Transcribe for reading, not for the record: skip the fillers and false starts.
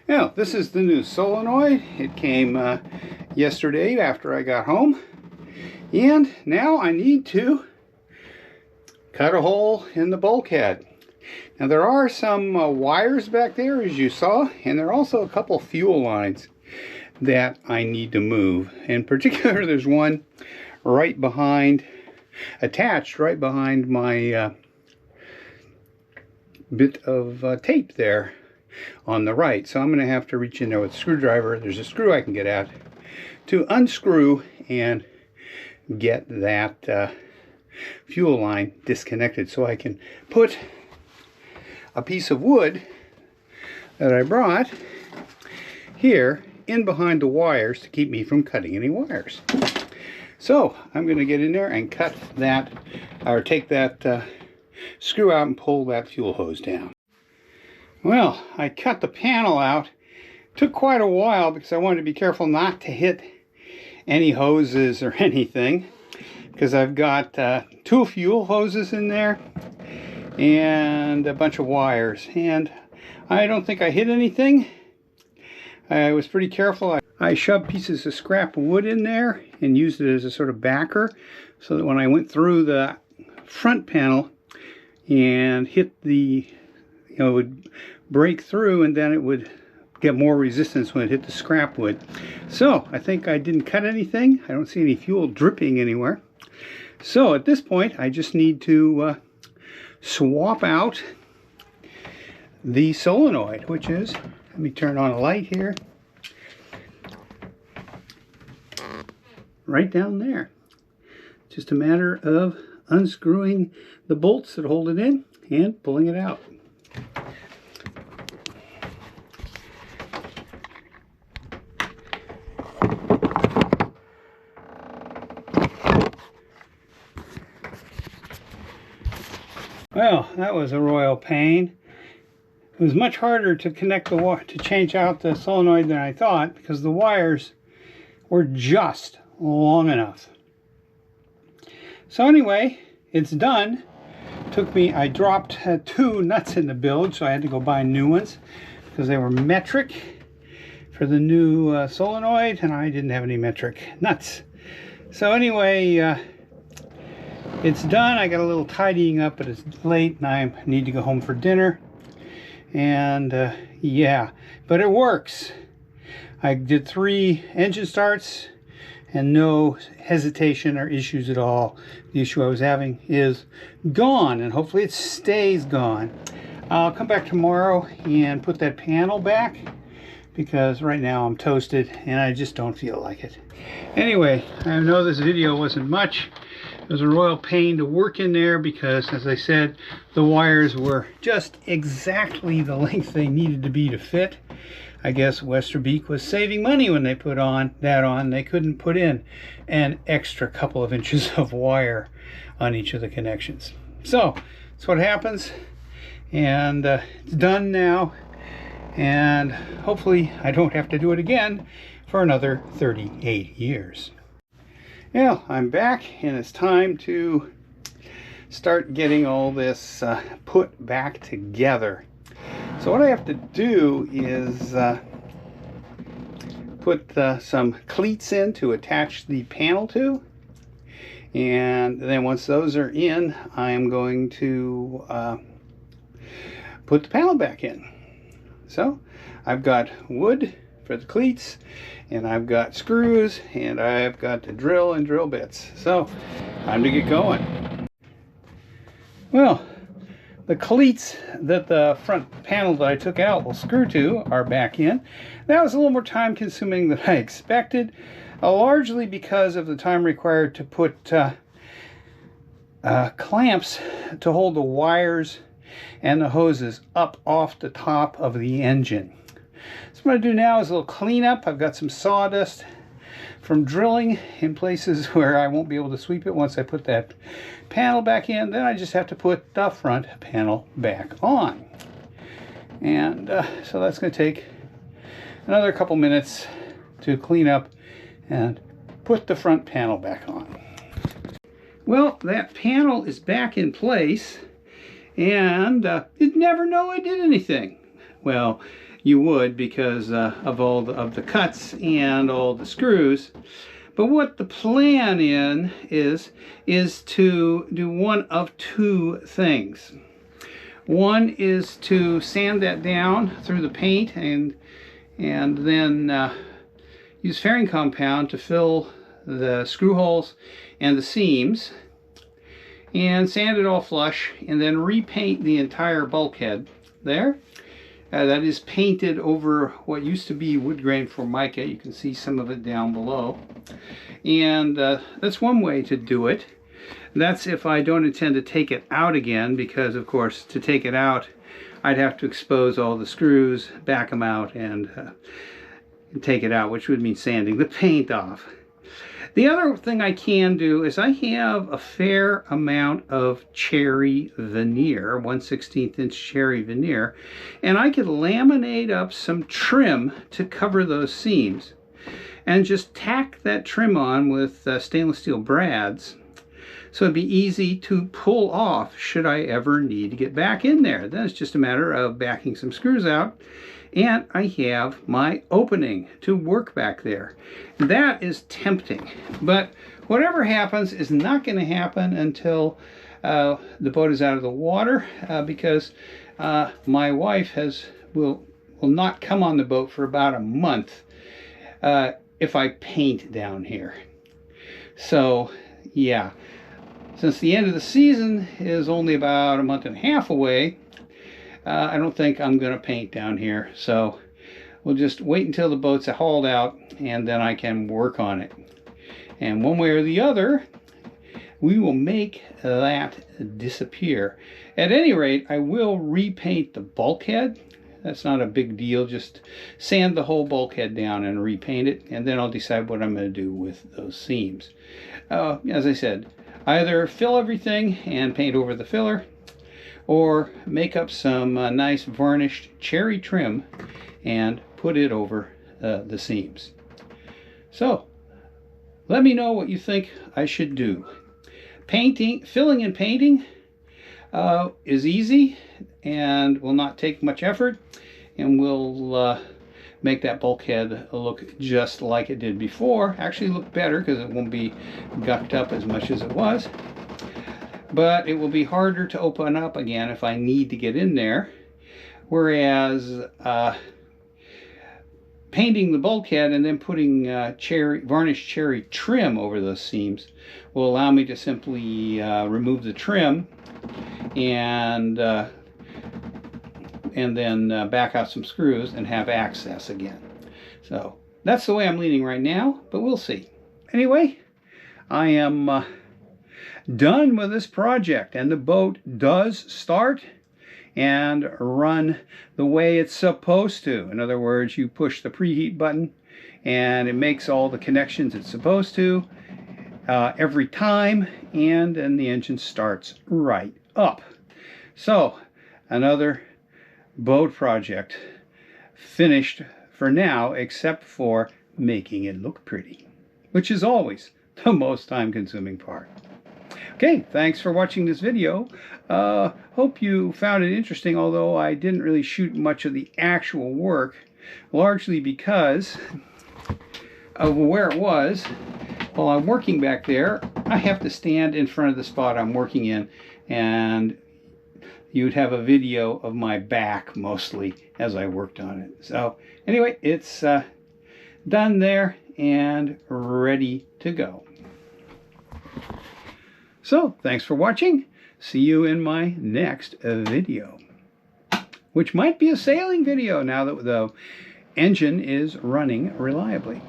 Now, this is the new solenoid. It came yesterday after I got home. And now I need to cut a hole in the bulkhead. Now there are some wires back there, as you saw, and there are also a couple fuel lines that I need to move. In particular, there's one right behind, attached right behind my bit of tape there on the right. So I'm going to have to reach in there with a screwdriver. There's a screw I can get at to unscrew and get that fuel line disconnected, so I can put a piece of wood that I brought here in behind the wires to keep me from cutting any wires. So I'm going to get in there and cut that, or take that screw out and pull that fuel hose down. Well, I cut the panel out. It took quite a while because I wanted to be careful not to hit any hoses or anything, because I've got 2 fuel hoses in there and a bunch of wires, and I don't think I hit anything. I was pretty careful. I shoved pieces of scrap wood in there and used it as a sort of backer, so that when I went through the front panel and hit the, it would break through, and then it would get more resistance when it hit the scrap wood. So I think I didn't cut anything. I don't see any fuel dripping anywhere. So at this point I just need to swap out the solenoid, which is, let me turn on a light here, right down there. Just a matter of unscrewing the bolts that hold it in and pulling it out. Well, that was a royal pain. It was much harder to connect to change out the solenoid than I thought, because the wires were just long enough. So anyway, it's done. Took me, I dropped 2 nuts in the bilge, so I had to go buy new ones because they were metric for the new solenoid, and I didn't have any metric nuts. So anyway, it's done. I got a little tidying up, but it's late and I need to go home for dinner. And yeah, but it works. I did 3 engine starts and no hesitation or issues at all. The issue I was having is gone, and hopefully it stays gone. I'll come back tomorrow and put that panel back, because right now I'm toasted and I just don't feel like it. Anyway, I know this video wasn't much. It was a royal pain to work in there because, as I said, the wires were just exactly the length they needed to be to fit. I guess Westerbeke was saving money when they put that on. They couldn't put in an extra couple of inches of wire on each of the connections. So that's what happens, and it's done now, and hopefully I don't have to do it again for another 38 years. Well, I'm back, and it's time to start getting all this put back together. So what I have to do is put some cleats in to attach the panel to, and then once those are in, I'm going to put the panel back in. So I've got wood for the cleats, and I've got screws, and I've got the drill and drill bits. So time to get going. Well, the cleats that the front panel that I took out will screw to are back in. That was a little more time consuming than I expected, largely because of the time required to put clamps to hold the wires and the hoses up off the top of the engine. So what I'm going to do now is a little cleanup. I've got some sawdust from drilling in places where I won't be able to sweep it once I put that panel back in. Then I just have to put the front panel back on. And so that's going to take another couple minutes to clean up and put the front panel back on. Well, that panel is back in place, and you'd never know I did anything. Well, you would because of all of the cuts and all the screws. But what the plan is to do one of two things. One is to sand that down through the paint and then use fairing compound to fill the screw holes and the seams, and sand it all flush, and then repaint the entire bulkhead there. That is painted over what used to be wood grain formica. You can see some of it down below. And that's one way to do it. That's if I don't intend to take it out again, because of course to take it out I'd have to expose all the screws, back them out, and take it out, which would mean sanding the paint off. The other thing I can do is I have a fair amount of cherry veneer, 1/16 inch cherry veneer, and I could laminate up some trim to cover those seams and just tack that trim on with stainless steel brads, so it'd be easy to pull off should I ever need to get back in there. Then it's just a matter of backing some screws out, and I have my opening to work back there. That is tempting, but whatever happens is not going to happen until the boat is out of the water, because my wife will not come on the boat for about a month if I paint down here. So yeah, since the end of the season is only about a month and a half away, I don't think I'm going to paint down here, so we'll just wait until the boat's hauled out and then I can work on it. And one way or the other, we will make that disappear. At any rate, I will repaint the bulkhead. That's not a big deal. Just sand the whole bulkhead down and repaint it, and then I'll decide what I'm going to do with those seams. As I said, either fill everything and paint over the filler, or make up some nice varnished cherry trim and put it over the seams. So let me know what you think I should do. Filling and painting is easy and will not take much effort, and will make that bulkhead look just like it did before. Actually look better, because it won't be gucked up as much as it was. But it will be harder to open up again if I need to get in there. Whereas painting the bulkhead and then putting varnished cherry trim over those seams will allow me to simply remove the trim and then back out some screws and have access again. So that's the way I'm leaning right now, but we'll see. Anyway, I am done with this project, and the boat does start and run the way it's supposed to. In other words, you push the preheat button and it makes all the connections it's supposed to every time, and then the engine starts right up. So another boat project finished for now, except for making it look pretty, which is always the most time-consuming part. Okay, thanks for watching this video. Hope you found it interesting, although I didn't really shoot much of the actual work, largely because of where it was. While I'm working back there, I have to stand in front of the spot I'm working in, and you'd have a video of my back mostly as I worked on it. So anyway, it's done there and ready to go. So thanks for watching. See you in my next video, which might be a sailing video now that the engine is running reliably.